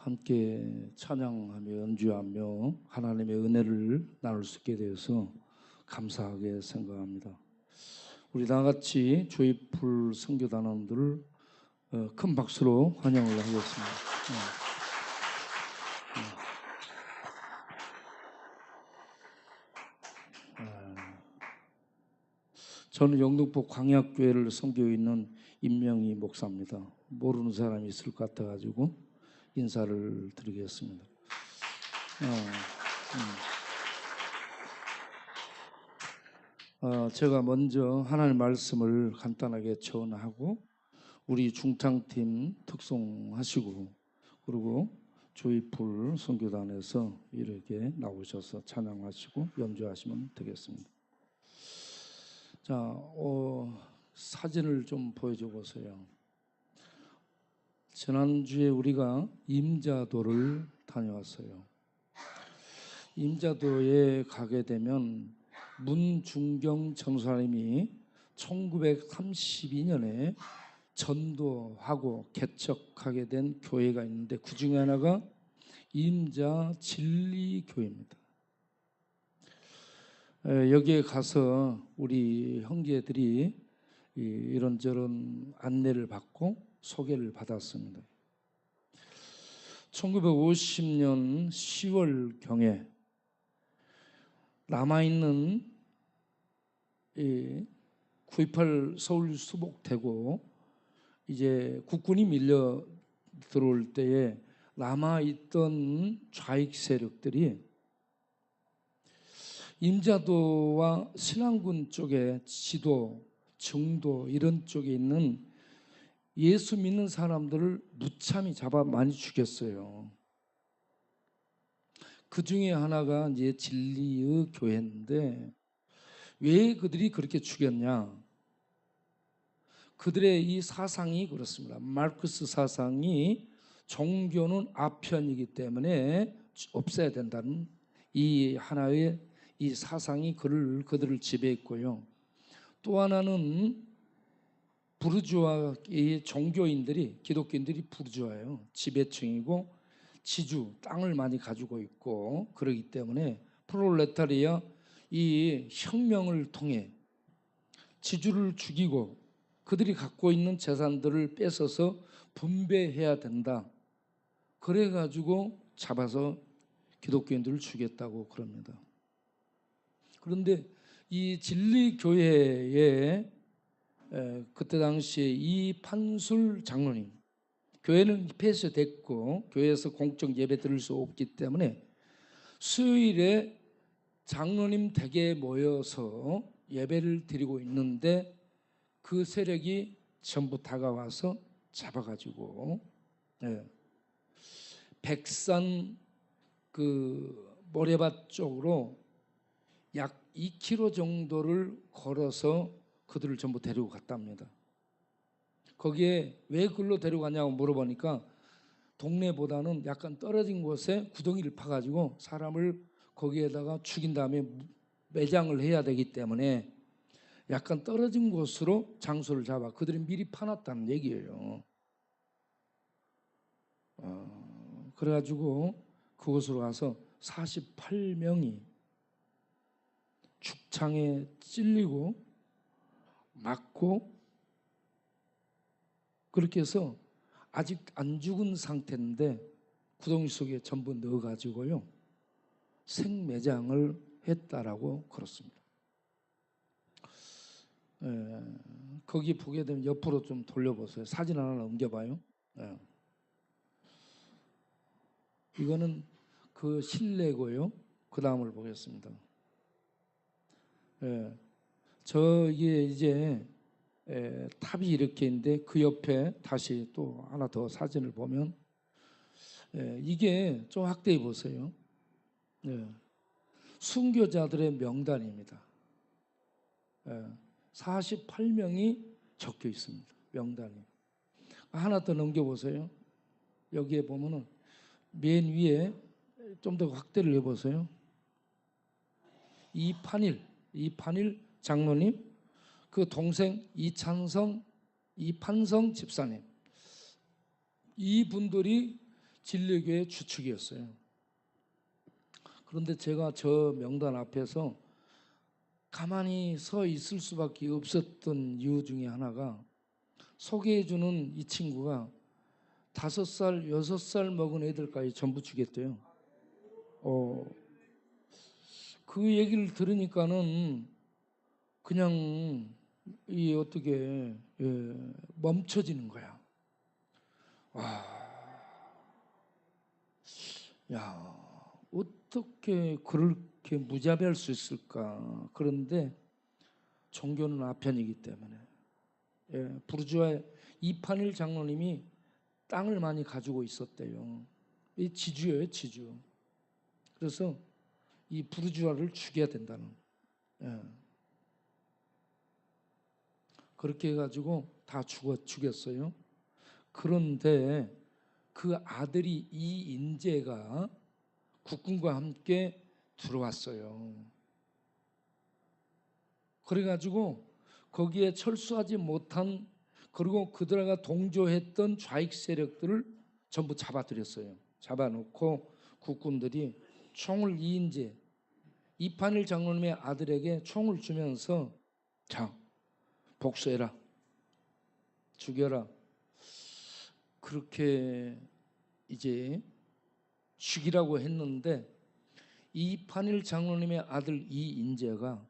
함께 찬양하며 연주하며 하나님의 은혜를 나눌 수 있게 되어서 감사하게 생각합니다. 우리 다 같이 조이풀 선교단원들을 큰 박수로 환영을 하겠습니다. 저는 영등포 광약교회를 섬기고 있는 임명희 목사입니다. 모르는 사람이 있을 것 같아가지고 인사를 드리겠습니다. 제가 먼저 하나님 말씀을 간단하게 전하고 우리 중창팀 특송하시고 그리고 조이풀 선교단에서 이렇게 나오셔서 찬양하시고 연주하시면 되겠습니다. 자, 사진을 좀 보여줘 보세요. 지난주에 우리가 임자도를 다녀왔어요. 임자도에 가게 되면 문중경 전사님이 1932년에 전도하고 개척하게 된 교회가 있는데 그 중에 하나가 임자진리교회입니다. 여기에 가서 우리 형제들이 이런저런 안내를 받고 소개를 받았습니다. 1950년 10월경에 남아있는 9.28 서울 수복되고 이제 국군이 밀려 들어올 때에 남아있던 좌익 세력들이 임자도와 신안군 쪽에 지도, 정도 이런 쪽에 있는 예수 믿는 사람들을 무참히 잡아 많이 죽였어요. 그 중에 하나가 이제 진리의 교회인데 왜 그들이 그렇게 죽였냐? 그들의 이 사상이 그렇습니다. 마르크스 사상이 종교는 아편이기 때문에 없애야 된다는 이 하나의 이 사상이 그들을 지배했고요. 또 하나는 부르주아의 종교인들이 기독교인들이 부르주아예요. 지배층이고 지주, 땅을 많이 가지고 있고 그러기 때문에 프롤레타리아 이 혁명을 통해 지주를 죽이고 그들이 갖고 있는 재산들을 뺏어서 분배해야 된다. 그래가지고 잡아서 기독교인들을 죽였다고 그럽니다. 그런데 이 진리교회에 그때 당시에 이 판술 장로님, 교회는 폐쇄됐고 교회에서 공적 예배 드릴 수 없기 때문에 수요일에 장로님 댁에 모여서 예배를 드리고 있는데 그 세력이 전부 다가와서 잡아가지고 백산 그 모래밭 쪽으로 약 2km 정도를 걸어서 그들을 전부 데리고 갔답니다. 거기에 왜 그걸로 데려가냐고 물어보니까 동네보다는 약간 떨어진 곳에 구덩이를 파가지고 사람을 거기에다가 죽인 다음에 매장을 해야 되기 때문에 약간 떨어진 곳으로 장소를 잡아 그들이 미리 파놨다는 얘기예요. 그래가지고 그곳으로 가서 48명이 죽창에 찔리고 맞고 그렇게 해서 아직 안 죽은 상태인데 구덩이 속에 전부 넣어가지고요 생매장을 했다라고 그렇습니다. 거기 보게 되면 옆으로 좀 돌려보세요. 사진 하나 넘겨봐요. 이거는 그 실내고요. 그 다음을 보겠습니다. 저기에 이제 탑이 이렇게 있는데 그 옆에 다시 또 하나 더 사진을 보면 이게 좀 확대해 보세요. 순교자들의 명단입니다. 48명이 적혀 있습니다. 명단이. 하나 더 넘겨보세요. 여기에 보면은 맨 위에 좀 더 확대를 해보세요. 이판일 장로님, 그 동생 이판성 집사님, 이분들이 진리교의 주축이었어요. 그런데 제가 저 명단 앞에서 가만히 서 있을 수밖에 없었던 이유 중에 하나가, 소개해주는 이 친구가 5살, 6살 먹은 애들까지 전부 주겠대요. 그 얘기를 들으니까는 그냥 이 어떻게 멈춰지는 거야. 와, 야, 어떻게 그렇게 무자비할 수 있을까? 그런데 종교는 아편이기 때문에, 부르주아 이판일 장로님이 땅을 많이 가지고 있었대요. 이 지주예요, 지주. 그래서 이 부르주아를 죽여야 된다는. 그렇게 해가지고 다 죽였어요. 그런데 그 아들이 이인재가 국군과 함께 들어왔어요. 그래가지고 거기에 철수하지 못한, 그리고 그들과 동조했던 좌익 세력들을 전부 잡아들였어요. 잡아놓고 국군들이 총을, 이인재, 이판일 장로님의 아들에게 총을 주면서, 자, 복수해라, 죽여라. 그렇게 이제 죽이라고 했는데, 이판일 장로님의 아들 이인재가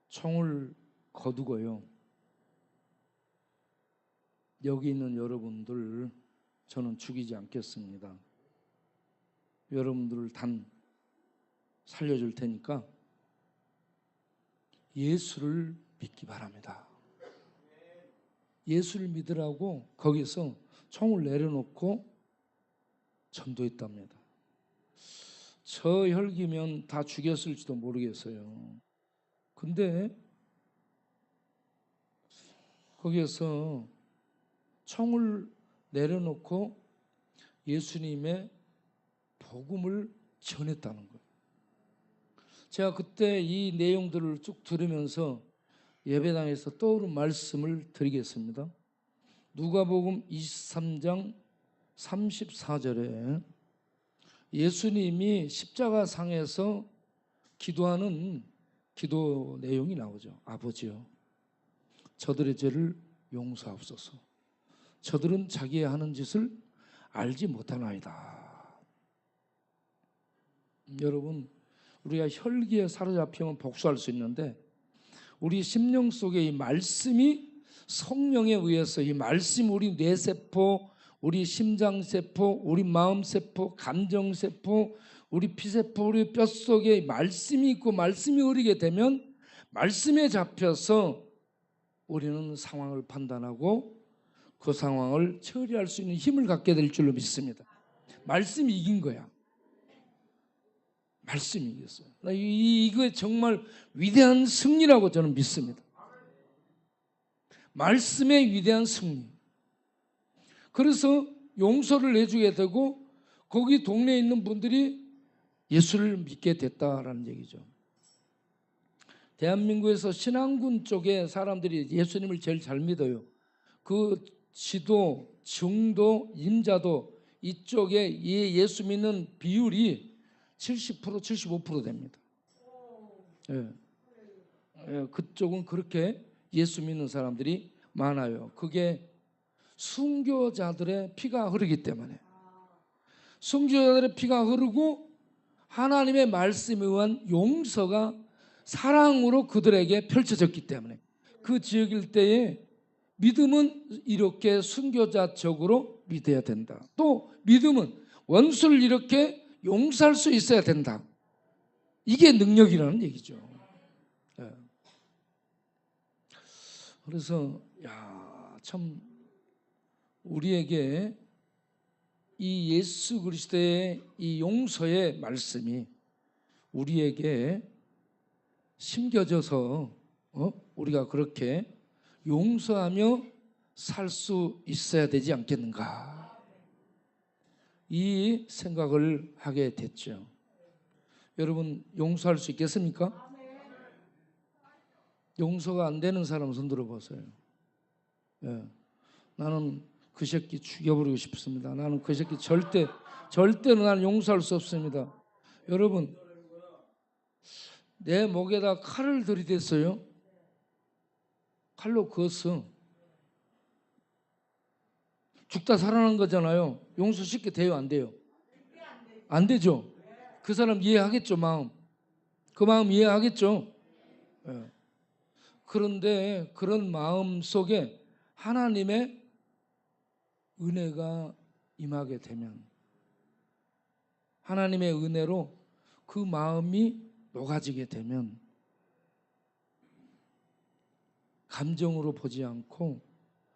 총을 거두고요, 여기 있는 여러분들 저는 죽이지 않겠습니다. 여러분들을 단 살려줄 테니까 예수를 믿기 바랍니다. 예수를 믿으라고 거기서 총을 내려놓고 전도했답니다. 저 혈기면 다 죽였을지도 모르겠어요. 근데 거기에서 총을 내려놓고 예수님의 복음을 전했다는 거예요. 제가 그때 이 내용들을 쭉 들으면서 예배당에서 떠오른 말씀을 드리겠습니다. 누가복음 23장 34절에 예수님이 십자가상에서 기도하는 기도 내용이 나오죠. 아버지여, 저들의 죄를 용서하옵소서. 저들은 자기의 하는 짓을 알지 못하나이다. 여러분, 우리가 혈기에 사로잡히면 복수할 수 있는데, 우리 심령 속에 이 말씀이 성령에 의해서, 이 말씀, 우리 뇌세포, 우리 심장세포, 우리 마음세포, 감정세포, 우리 피세포, 우리 뼛속에 말씀이 있고 말씀이 흐르게 되면 말씀에 잡혀서 우리는 상황을 판단하고 그 상황을 처리할 수 있는 힘을 갖게 될 줄로 믿습니다. 말씀이 이긴 거야. 말씀이 이겼어요. 이거 정말 위대한 승리라고 저는 믿습니다. 말씀의 위대한 승리. 그래서 용서를 해주게 되고 거기 동네에 있는 분들이 예수를 믿게 됐다라는 얘기죠. 대한민국에서 신안군 쪽에 사람들이 예수님을 제일 잘 믿어요. 그 지도, 중도, 임자도 이쪽에 예수 믿는 비율이 70%, 75% 됩니다. 그쪽은 그렇게 예수 믿는 사람들이 많아요. 그게 순교자들의 피가 흐르기 때문에, 순교자들의 피가 흐르고 하나님의 말씀에 의한 용서가 사랑으로 그들에게 펼쳐졌기 때문에, 그 지역 일대에 믿음은 이렇게 순교자적으로 믿어야 된다. 또 믿음은 원수를 이렇게 용서할 수 있어야 된다. 이게 능력이라는 얘기죠. 그래서 참 우리에게 이 예수 그리스도의 이 용서의 말씀이 우리에게 심겨져서 우리가 그렇게 용서하며 살 수 있어야 되지 않겠는가, 이 생각을 하게 됐죠. 여러분, 용서할 수 있겠습니까? 용서가 안 되는 사람 손 들어 보세요. 나는 그 새끼 죽여버리고 싶습니다. 나는 그 새끼 절대로 나는 용서할 수 없습니다. 여러분, 내 목에다 칼을 들이댔어요. 칼로 그었어. 죽다 살아난 거잖아요. 용서 쉽게 돼요, 안 돼요? 안 되죠. 그 사람 이해하겠죠, 마음. 그 마음 이해하겠죠. 예. 그런데 그런 마음 속에 하나님의 은혜가 임하게 되면, 하나님의 은혜로 그 마음이 녹아지게 되면 감정으로 보지 않고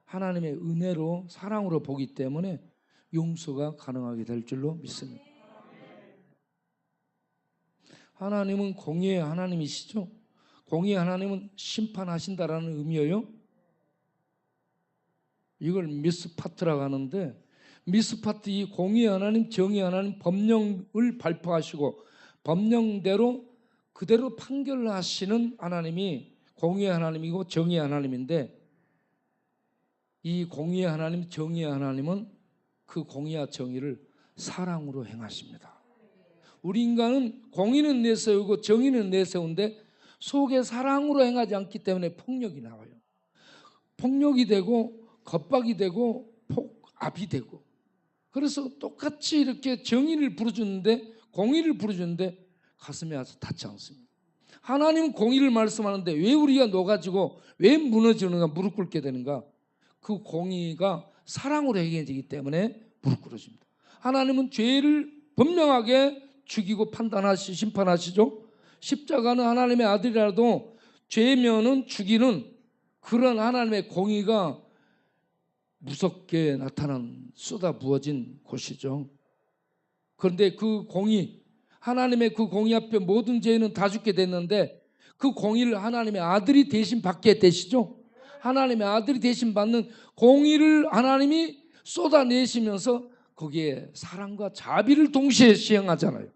하나님의 은혜로, 사랑으로 보기 때문에 용서가 가능하게 될 줄로 믿습니다. 하나님은 공의의 하나님이시죠. 공의의 하나님은 심판하신다라는 의미예요. 이걸 미스파트라고 하는데, 미스파트, 이 공의의 하나님, 정의의 하나님, 법령을 발표하시고 법령대로 그대로 판결하시는 하나님이 공의의 하나님이고 정의의 하나님인데, 이 공의의 하나님, 정의의 하나님은 그 공의와 정의를 사랑으로 행하십니다. 우리 인간은 공의는 내세우고 정의는 내세우는데 속에 사랑으로 행하지 않기 때문에 폭력이 나와요. 폭력이 되고 겁박이 되고 압이 되고, 그래서 똑같이 이렇게 정의를 부르주는데, 공의를 부르주는데 가슴에 와서 닿지 않습니다. 하나님은 공의를 말씀하는데 왜 우리가 녹아지고 왜 무너지는가, 무릎 꿇게 되는가? 그 공의가 사랑으로 행해지기 때문에 무릎 꿇어집니다. 하나님은 죄를 분명하게 죽이고 판단하시, 심판하시죠. 십자가는 하나님의 아들이라도 죄면은 죽이는 그런 하나님의 공의가 무섭게 나타난, 쏟아 부어진 곳이죠. 그런데 그 공의, 하나님의 그 공의 앞에 모든 죄는 다 죽게 됐는데 그 공의를 하나님의 아들이 대신 받게 되시죠. 하나님의 아들이 대신 받는 공의를 하나님이 쏟아내시면서 거기에 사랑과 자비를 동시에 시행하잖아요.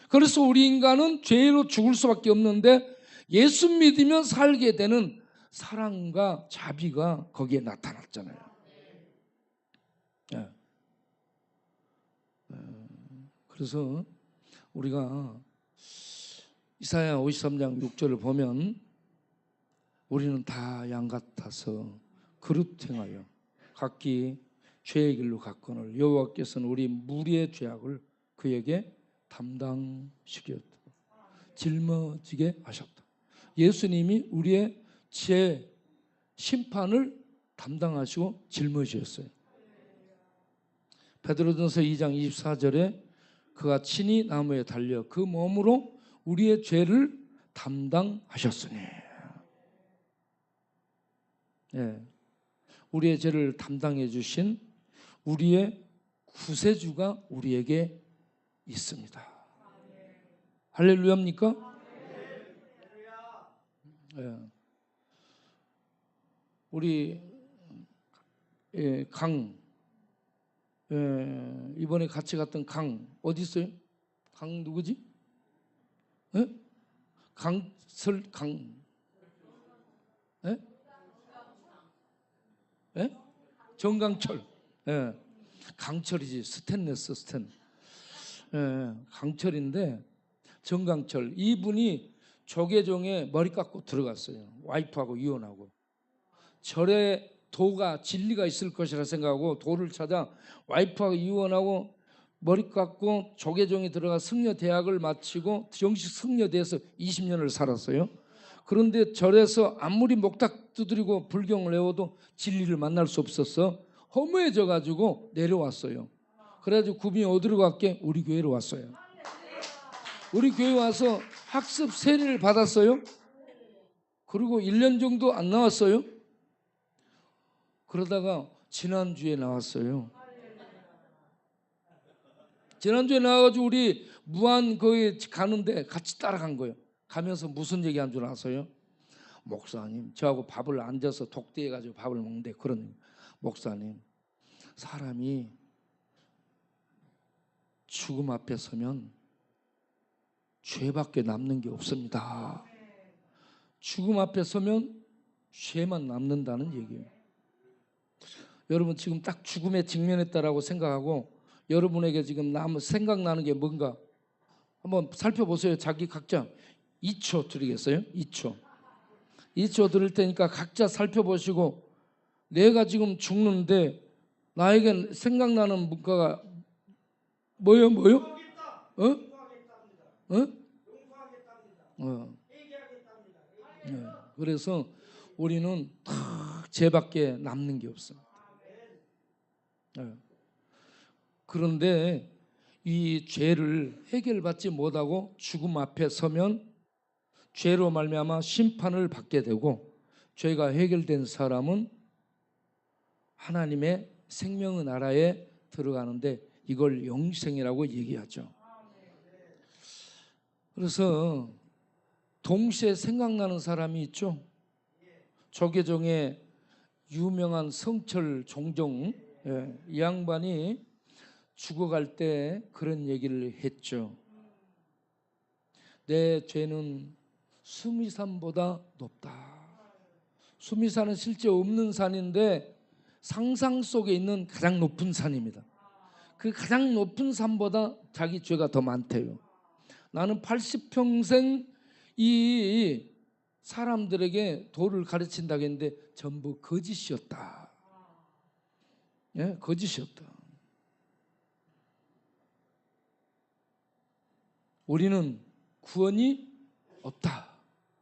그래서 우리 인간은 죄로 죽을 수밖에 없는데 예수 믿으면 살게 되는 사랑과 자비가 거기에 나타났잖아요. 네. 그래서 우리가 이사야 53장 6절을 보면, 우리는 다 양 같아서 그릇 행하여 각기 죄의 길로 갔거늘 여호와께서는 우리 무리의 죄악을 그에게 담당시켰다, 짊어지게 하셨다. 예수님이 우리의 죄 심판을 담당하시고 짊어지셨어요. 베드로전서 2장 24절에 그가 친히 나무에 달려 그 몸으로 우리의 죄를 담당하셨으니, 예, 우리의 죄를 담당해 주신 우리의 구세주가 우리에게 있습니다. 할렐루야입니까? 예. 우리 이번에 같이 갔던 강 어디 있어요? 강 누구지? 예? 예? 예? 정강철. 예. 강철이지, 스탠. 예. 강철인데 정강철, 이분이 조계종에 머리 깎고 들어갔어요. 와이프하고 이혼하고. 절에 도가, 진리가 있을 것이라 생각하고 도를 찾아 와이프하고 이혼하고 머리 깎고 조계종에 들어가 승려대학을 마치고 정식 승려대에서 20년을 살았어요. 그런데 절에서 아무리 목탁 두드리고 불경을 외워도 진리를 만날 수 없었어. 허무해져 가지고 내려왔어요. 그래가지고 구빈이 어디로 갈게? 우리 교회로 왔어요. 우리 교회 와서 학습 세례를 받았어요. 그리고 1년 정도 안 나왔어요. 그러다가 지난주에 나왔어요. 지난주에 나와가지고 우리 무안 거기 가는데 같이 따라간 거예요. 가면서 무슨 얘기한 줄 아세요? 목사님, 저하고 밥을 앉아서 독대해가지고 밥을 먹는데, 그런 목사님, 사람이 죽음 앞에 서면 죄밖에 남는 게 없습니다. 죽음 앞에 서면 죄만 남는다는 얘기예요. 여러분 지금 딱 죽음에 직면했다라고 생각하고 여러분에게 지금 생각나는 게 뭔가 한번 살펴보세요. 자기 각자 2초 드리겠어요? 2초 드릴 테니까 각자 살펴보시고 내가 지금 죽는데 나에게 생각나는 뭔가가 뭐요? 어? 네. 그래서 우리는 탁 죄밖에 남는 게 없습니다. 네. 그런데 이 죄를 해결받지 못하고 죽음 앞에 서면 죄로 말미암아 심판을 받게 되고, 죄가 해결된 사람은 하나님의 생명의 나라에 들어가는데 이걸 영생이라고 얘기하죠. 그래서 동시에 생각나는 사람이 있죠. 조계종의 유명한 성철 종종, 이 양반이 죽어갈 때 그런 얘기를 했죠. 내 죄는 수미산보다 높다. 수미산은 실제 없는 산인데 상상 속에 있는 가장 높은 산입니다. 그 가장 높은 산보다 자기 죄가 더 많대요. 나는 80평생 이 사람들에게 도를 가르친다고 했는데 전부 거짓이었다. 예, 거짓이었다. 우리는 구원이 없다.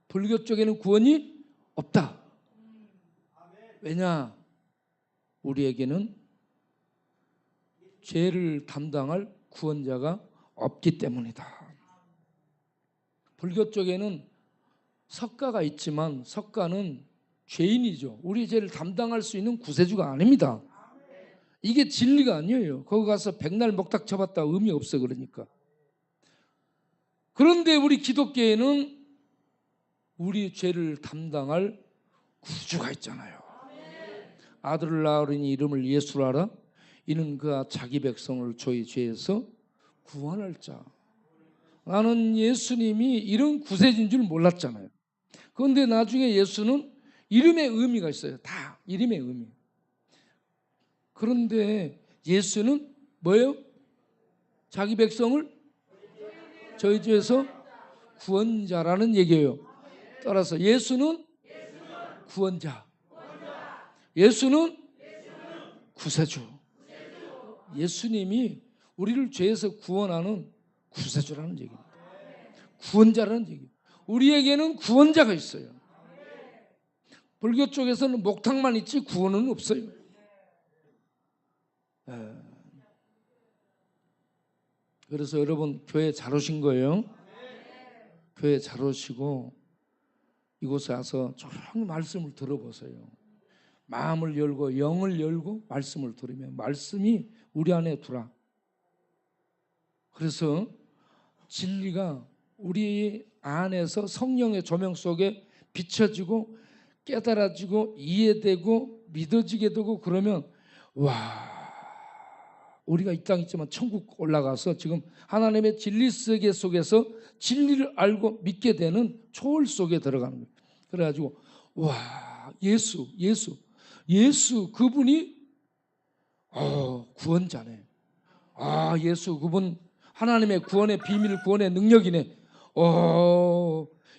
불교 쪽에는 구원이 없다. 왜냐? 우리에게는 죄를 담당할 구원자가 없기 때문이다. 불교 쪽에는 석가가 있지만 석가는 죄인이죠. 우리 죄를 담당할 수 있는 구세주가 아닙니다. 이게 진리가 아니에요. 거기 가서 백날 목탁 쳐봤다 의미 없어. 그러니까. 그런데 우리 기독교에는 우리 죄를 담당할 구주가 있잖아요. 아들을 낳으리니 이름을 예수라 하라. 이는 그가 자기 백성을 저희 죄에서 구원할 자. 나는 예수님이 이런 구세주인 줄 몰랐잖아요. 그런데 나중에 예수는 이름의 의미가 있어요. 다 이름의 의미. 그런데 예수는 뭐예요? 자기 백성을 저희 죄에서 구원자라는 얘기예요. 따라서 예수는 구원자, 예수는 구세주. 예수님이 우리를 죄에서 구원하는 구세주라는 얘기입니다. 구원자라는 얘기. 우리에게는 구원자가 있어요. 불교 쪽에서는 목탁만 있지 구원은 없어요. 그래서 여러분 교회 잘 오신 거예요. 교회 잘 오시고 이곳에 와서 조용히 말씀을 들어보세요. 마음을 열고 영을 열고 말씀을 들으면 말씀이 우리 안에 들어와. 그래서 진리가 우리 안에서 성령의 조명 속에 비춰지고 깨달아지고 이해되고 믿어지게 되고, 그러면 와, 우리가 이 땅에 있지만 천국 올라가서 지금 하나님의 진리 세계 속에서 진리를 알고 믿게 되는 초월 속에 들어가는 거예요. 그래가지고 와, 예수 그분이 구원자네. 아, 예수 그분 하나님의 구원의 비밀, 구원의 능력이네.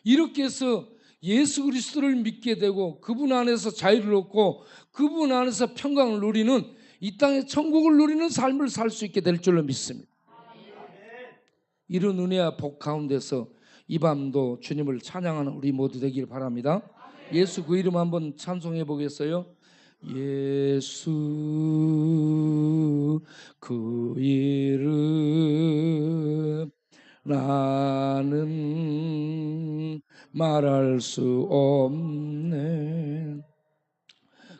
이렇게 해서 예수 그리스도를 믿게 되고 그분 안에서 자유를 얻고 그분 안에서 평강을 누리는, 이 땅에 천국을 누리는 삶을 살 수 있게 될 줄로 믿습니다. 이런 은혜와 복 가운데서 이 밤도 주님을 찬양하는 우리 모두 되길 바랍니다. 예수 그 이름 한번 찬송해 보겠어요? 예수 그 이름 나는 말할 수 없네.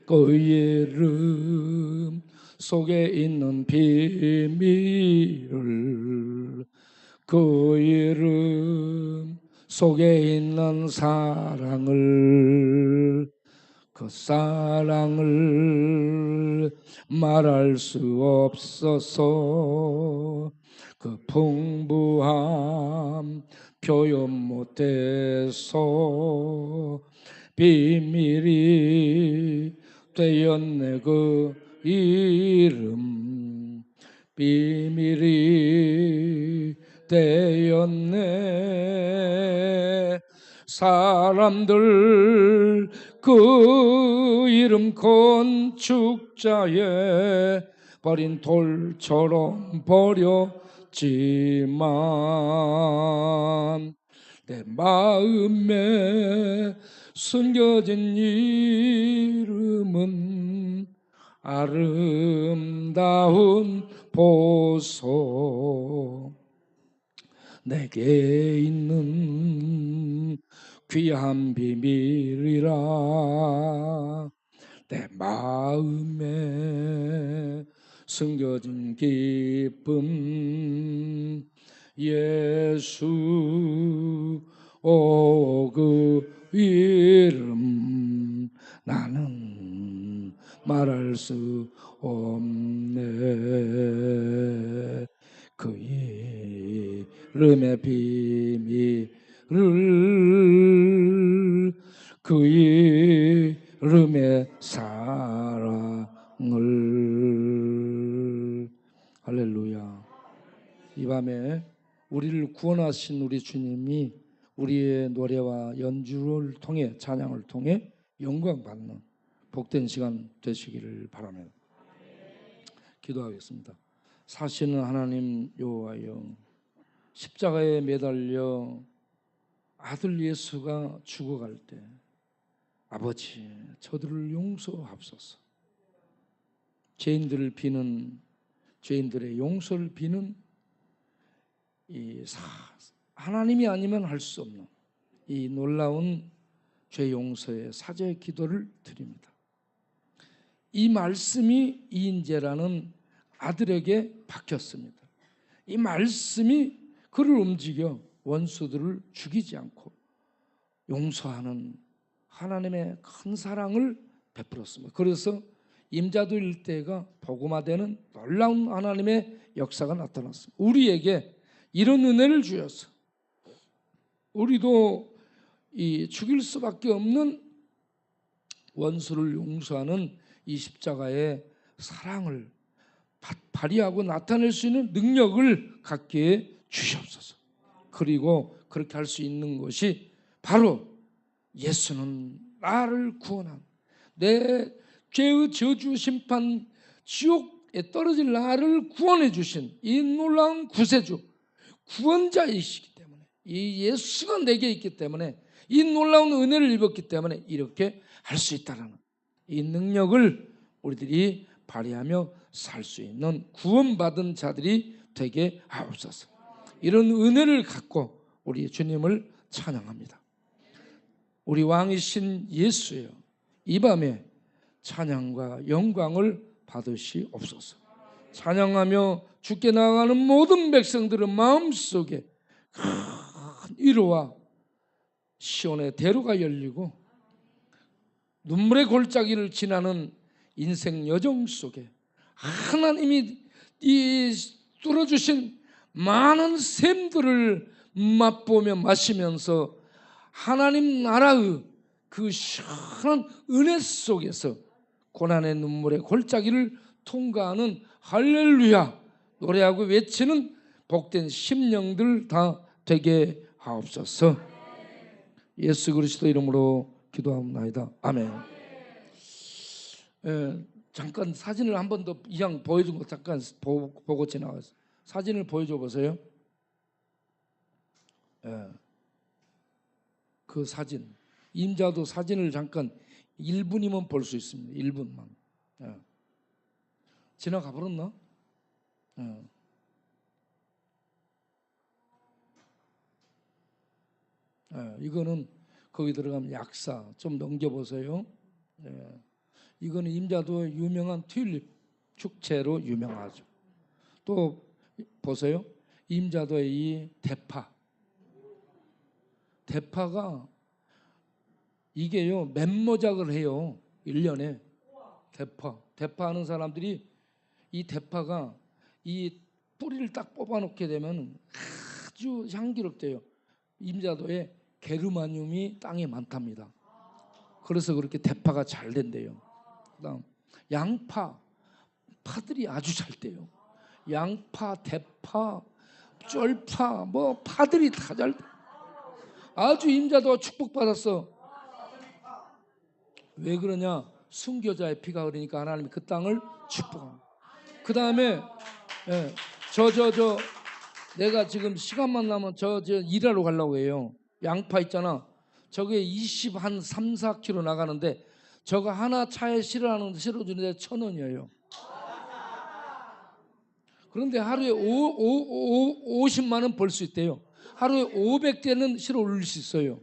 그 이름 속에 있는 비밀을, 그 이름 속에 있는 사랑을, 그 사랑을 말할 수 없어서 그 풍부함 표현 못해서 비밀이 되었네 그 이름 비밀이 되었네. 사람들 그 이름 건축자에 버린 돌처럼 버렸지만 내 마음에 숨겨진 이름은 아름다운 보석, 내게 있는 귀한 비밀이라. 내 마음에 숨겨진 기쁨, 예수 그 이름 나는 말할 수 없네. 그 이름의 비밀을, 그 이름의 사랑을. 할렐루야. 이 밤에 우리를 구원하신 우리 주님이 우리의 노래와 연주를 통해, 찬양을 통해 영광받는 복된 시간 되시기를 바라며 기도하겠습니다. 사시는 하나님 여호와여, 십자가에 매달려 아들 예수가 죽어갈 때 아버지 저들을 용서하옵소서. 죄인들을 비는, 죄인들의 용서를 비는 이 하나님이 아니면 할 수 없는 이 놀라운 죄 용서의 사죄의 기도를 드립니다. 이 말씀이 이인재라는 아들에게 박혔습니다. 이 말씀이 그를 움직여 원수들을 죽이지 않고 용서하는 하나님의 큰 사랑을 베풀었습니다. 그래서 임자도 일대가 복음화되는 놀라운 하나님의 역사가 나타났습니다. 우리에게 이런 은혜를 주셔서 우리도 이 죽일 수밖에 없는 원수를 용서하는 이 십자가의 사랑을 발휘하고 나타낼 수 있는 능력을 갖게 주시옵소서. 그리고 그렇게 할 수 있는 것이 바로 예수는 나를 구원한, 내 죄의 저주 심판 지옥에 떨어질 나를 구원해 주신 이 놀라운 구세주 구원자이시기 때문에, 이 예수가 내게 있기 때문에, 이 놀라운 은혜를 입었기 때문에 이렇게 할 수 있다는 이 능력을 우리들이 발휘하며 살 수 있는 구원받은 자들이 되게 하옵소서. 이런 은혜를 갖고 우리 주님을 찬양합니다. 우리 왕이신 예수여, 이 밤에 찬양과 영광을 받으시옵소서. 찬양하며 주께 나아가는 모든 백성들의 마음속에 큰 위로와 시온의 대로가 열리고 눈물의 골짜기를 지나는 인생 여정 속에 하나님이 이 뚫어주신 많은 샘들을 맛보며 마시면서 하나님 나라의 그 시원한 은혜 속에서 고난의 눈물의 골짜기를 통과하는 할렐루야 노래하고 외치는 복된 심령들 다 되게 하옵소서. 예수 그리스도 이름으로 기도하옵나이다. 아멘. 잠깐 사진을 한 번 더 이왕 보여준 거 잠깐 보고 지나가서 사진을 보여줘 보세요. 그 사진, 임자도 사진을 잠깐 1분이면 볼 수 있습니다. 1분만. 지나가 버렸나? 이거는 거기 들어가면 약사 좀 넘겨보세요. 이거는 임자도 유명한 튤립 축제로 유명하죠. 또 보세요. 임자도의 이 대파가 이게요 멤모작을 해요. 1년에 대파 하는 사람들이 이 대파가 이 뿌리를 딱 뽑아놓게 되면 아주 향기롭대요. 임자도에 게르마늄이 땅에 많답니다. 그래서 그렇게 대파가 잘 된대요. 그다음 양파 파들이 아주 잘 돼요. 양파, 대파, 쫄파, 뭐 파들이 다 잘 돼. 아주 임자도가 축복받았어. 왜 그러냐? 순교자의 피가 흐르니까 하나님이 그 땅을 축복합니다. 그 다음에 내가 지금 시간만 나면 저 일하러 가려고 해요. 양파 있잖아. 저게 3, 4kg 나가는데 저거 하나 차에 실어주는데 1,000원이에요. 그런데 하루에 50만 원 벌 수 있대요. 하루에 500대는 실어 올릴 수 있어요.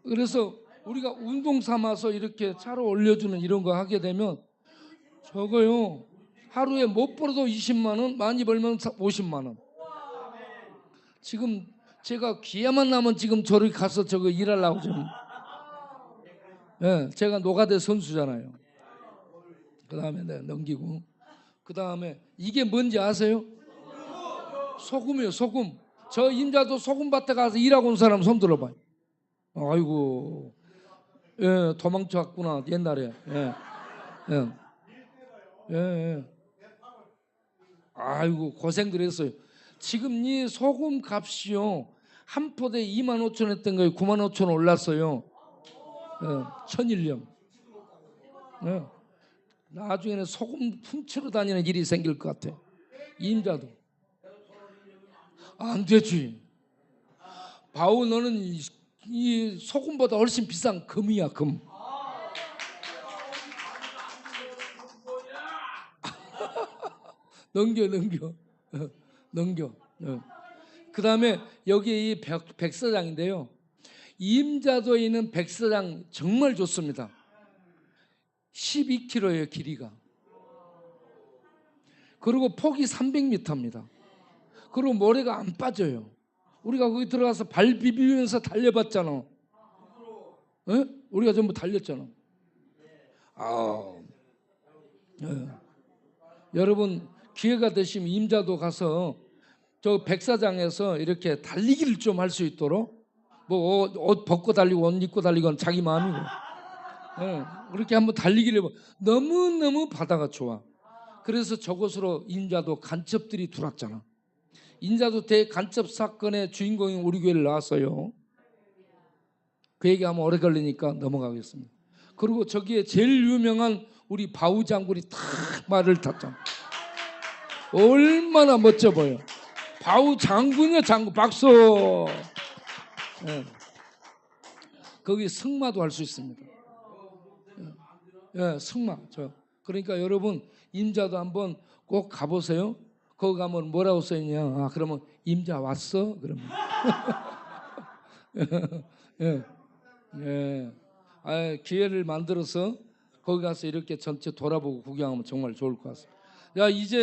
그래서 우리가 운동 삼아서 이렇게 차로 올려주는 이런 거 하게 되면 저거요, 하루에 못 벌어도 20만 원, 많이 벌면 50만 원. 지금 제가 기회만 나면 지금 저리 가서 저거 일하려고 좀. 제가 노가대 선수잖아요. 그 다음에 내가 넘기고. 그 다음에 이게 뭔지 아세요? 소금이에요. 소금. 저 임자도 소금밭에 가서 일하고 온 사람 손 들어봐요. 아이고, 도망쳤구나 옛날에. 아이고 고생들 했어요. 지금 이 소금 값이요, 한 포대 25,000원 했던 거예요. 95,000원 올랐어요. 천일염. 나중에는 소금 훔치러 다니는 일이 생길 것 같아. 임자도 안 되지. 바우, 너는 이 소금보다 훨씬 비싼 금이야, 금. 넘겨. 그 다음에 여기 이 백사장인데요. 임자도에 있는 백사장 정말 좋습니다. 12km예요, 길이가. 그리고 폭이 300m입니다. 그리고 모래가 안 빠져요. 우리가 거기 들어가서 발 비비면서 달려봤잖아. 우리가 전부 달렸잖아. 여러분 기회가 되시면 임자도 가서 저 백사장에서 이렇게 달리기를 좀 할 수 있도록, 뭐 옷 벗고 달리고 옷 입고 달리고는 자기 마음이고, 그렇게 한번 달리기를 해봐. 너무너무 바다가 좋아. 그래서 저곳으로 임자도 간첩들이 들어왔잖아. 임자도 대간첩 사건의 주인공이 우리 교회를 나왔어요. 그 얘기하면 오래 걸리니까 넘어가겠습니다. 그리고 저기에 제일 유명한 우리 바우 장군이 탁 말을 탔잖아. 얼마나 멋져 보여. 바우 장군이야, 장군. 박수. 거기 승마도 할 수 있습니다. 승마. 그러니까 여러분 임자도 한번 꼭 가보세요. 거기 가면 뭐라고 써있냐? 그러면 임자 왔어? 그러면 기회를 만들어서 거기 가서 이렇게 전체 돌아보고 구경하면 정말 좋을 것 같습니다. 야, 이제